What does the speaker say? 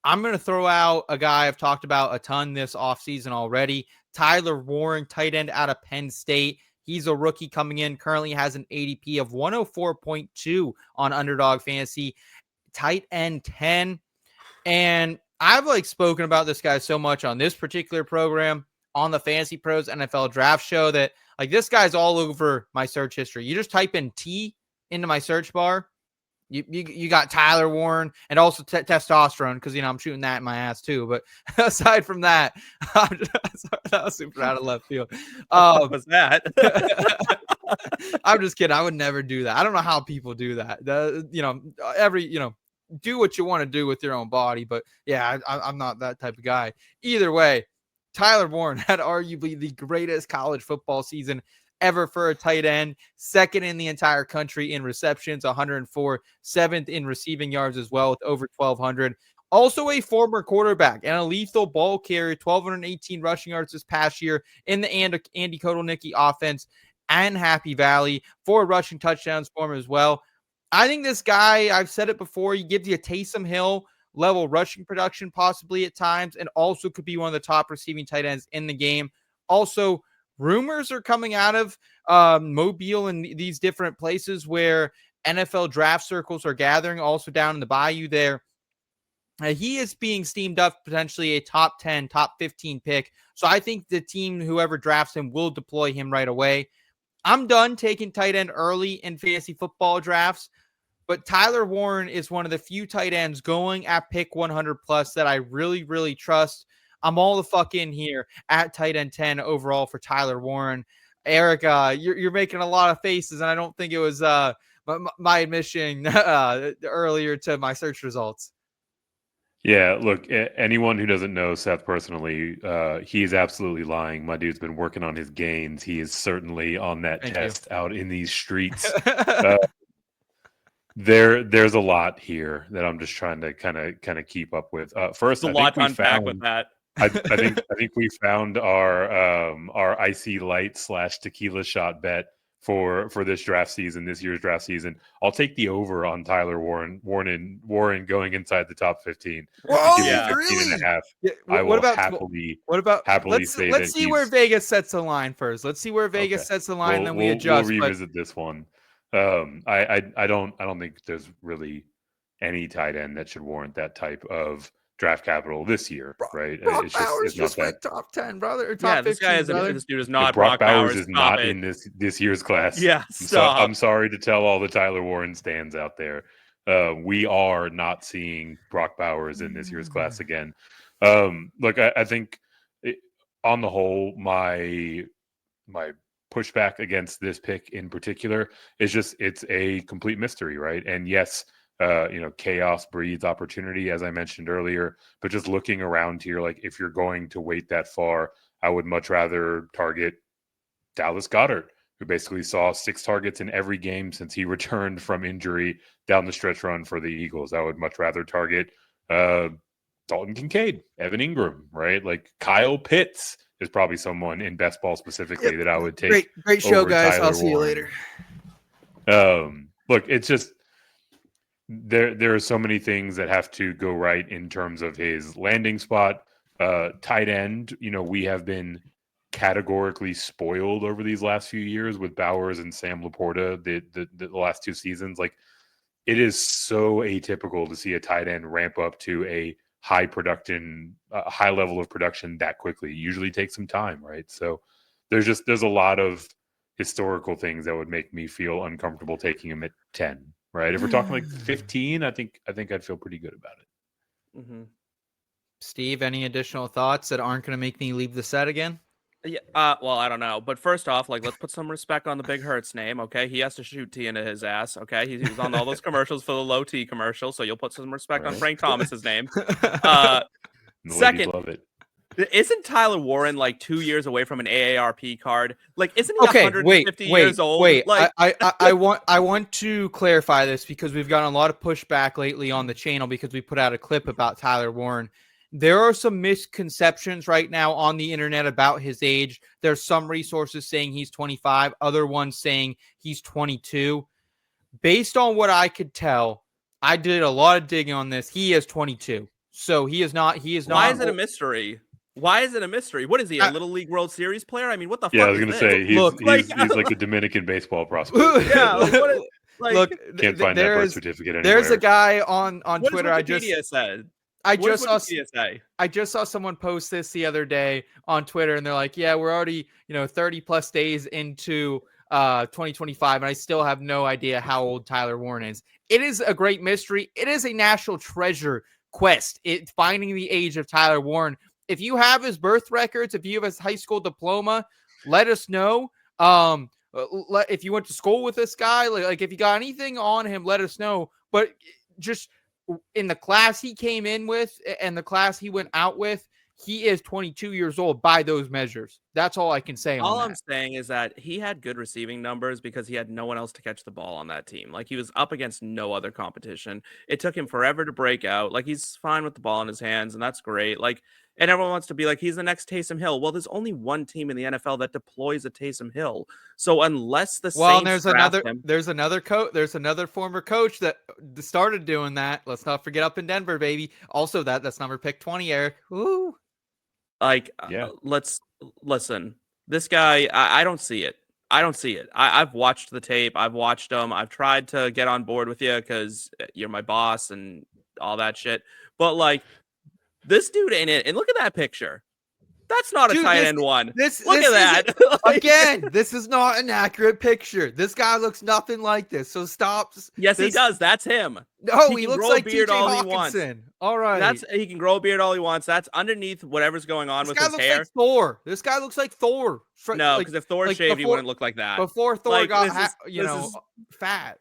I'm going to throw out a guy I've talked about a ton this offseason already. Tyler Warren, tight end out of Penn State. He's a rookie coming in, currently has an ADP of 104.2 on Underdog Fantasy, tight end 10. And I've spoken about this guy so much on this particular program, on the Fantasy Pros NFL Draft Show, that this guy's all over my search history. You just type in T into my search bar. You got Tyler Warren and also testosterone because, I'm shooting that in my ass too. But aside from that, that was super out of left field. What was that? I'm just kidding. I would never do that. I don't know how people do that. Do what you want to do with your own body. But yeah, I'm not that type of guy. Either way, Tyler Warren had arguably the greatest college football season ever for a tight end, second in the entire country in receptions, 104, seventh in receiving yards as well with over 1,200. Also a former quarterback and a lethal ball carrier, 1,218 rushing yards this past year in the Andy Kotelnicki offense and Happy Valley, 4 rushing touchdowns for him as well. I think this guy, I've said it before, he gives you a Taysom Hill level rushing production possibly at times, and also could be one of the top receiving tight ends in the game. Also, rumors are coming out of Mobile and these different places where NFL draft circles are gathering, also down in the Bayou there. He is being steamed up potentially a top 10, top 15 pick. So I think the team, whoever drafts him, will deploy him right away. I'm done taking tight end early in fantasy football drafts, but Tyler Warren is one of the few tight ends going at pick 100 plus that I really, really trust. I'm all the fuck in here at tight end 10 overall for Tyler Warren. Eric, you're making a lot of faces, and I don't think it was my admission earlier to my search results. Yeah, look, anyone who doesn't know Seth personally, he is absolutely lying. My dude's been working on his gains. He is certainly on that test out in these streets. There's a lot here that I'm just trying to kind of keep up with. First, a lot to unpack with that. I think we found our icy light / tequila shot bet for this year's draft season. I'll take the over on Tyler Warren going inside the top 15. Whoa, yeah, 15 really? and a half. Yeah, I will happily let's see where Vegas sets the line first. Let's see where Vegas sets the line, then we adjust. We'll revisit this one. I don't think there's really any tight end that should warrant that type of draft capital this year, right? Brock Bowers just went top 10, brother. Or top 15, this dude is not Brock Bowers. Is not in this year's class. Yeah, I'm sorry to tell all the Tyler Warren stands out there. We are not seeing Brock Bowers in this year's class again. Look, I think on the whole, my pushback against this pick in particular is just it's a complete mystery, right? And yes, chaos breeds opportunity, as I mentioned earlier. But just looking around here, if you're going to wait that far, I would much rather target Dallas Goedert, who basically saw 6 targets in every game since he returned from injury down the stretch run for the Eagles. I would much rather target Dalton Kincaid, Evan Ingram, right? Kyle Pitts is probably someone in best ball specifically that I would take. Great show, guys. Tyler I'll see you later. Look, it's just there are so many things that have to go right in terms of his landing spot. Tight end, we have been categorically spoiled over these last few years with Bowers and Sam Laporta the last 2 seasons. It is so atypical to see a tight end ramp up to a high level of production that quickly. It usually takes some time, right? So there's a lot of historical things that would make me feel uncomfortable taking him at 10, right? If we're talking 15, I think I'd feel pretty good about it. Mm-hmm. Steve, any additional thoughts that aren't going to make me leave the set again? Yeah, well, I don't know. But first off, let's put some respect on the Big Hurts name, okay? He has to shoot tea into his ass, okay? He was on all those commercials for the low T commercial, so you'll put some respect on Frank Thomas's name. Second, love it. Isn't Tyler Warren 2 years away from an AARP card? Isn't he 150 years old? Wait, I want to clarify this because we've gotten a lot of pushback lately on the channel because we put out a clip about Tyler Warren. There are some misconceptions right now on the internet about his age. There's some resources saying he's 25, other ones saying he's 22. Based on what I could tell, I did a lot of digging on this. He is 22. So he is not. He is not. Why is it a mystery? Why is it a mystery? What is he, a Little League World Series player? I mean, what the Yeah, fuck I was is gonna this? say he's Look, he's like the Dominican baseball prospect. Yeah, Look, Can't find that birth certificate anywhere. There's a guy on what Twitter. does Wikipedia say? I What just does saw. Wikipedia say? I just saw someone post this the other day on Twitter, and they're like, "Yeah, we're already 30 plus days into 2025, and I still have no idea how old Tyler Warren is." It is a great mystery. It is a national treasure quest. Finding the age of Tyler Warren. If you have his birth records, if you have his high school diploma, let us know. If you went to school with this guy, like if you got anything on him, let us know. But just in the class he came in with and the class he went out with, he is 22 years old by those measures. That's all I can say on that. All I'm saying is that he had good receiving numbers because he had no one else to catch the ball on that team. Like, he was up against no other competition. It took him forever to break out. Like, he's fine with the ball in his hands, and that's great. Like, and everyone wants to be like, he's the next Taysom Hill. Well, there's only one team in the NFL that deploys a Taysom Hill. So unless the Saints there's another former coach that started doing that. Let's not forget up in Denver, baby. Also, that's number pick 20, Eric. Woo. Like, let's listen. This guy, I don't see it. I've watched the tape. I've watched him. I've tried to get on board with you because you're my boss and all that shit. But like, this dude ain't it. And look at that picture. That's not a tight end one. Look at that. Again, this is not an accurate picture. This guy looks nothing like this. So stop. Yes, he does. That's him. No, he looks like TJ Hawkinson. All right. He can grow a beard all he wants. That's underneath whatever's going on with his hair. Like Thor. This guy looks like Thor. No, because if Thor shaved, he wouldn't look like that. Before Thor got fat.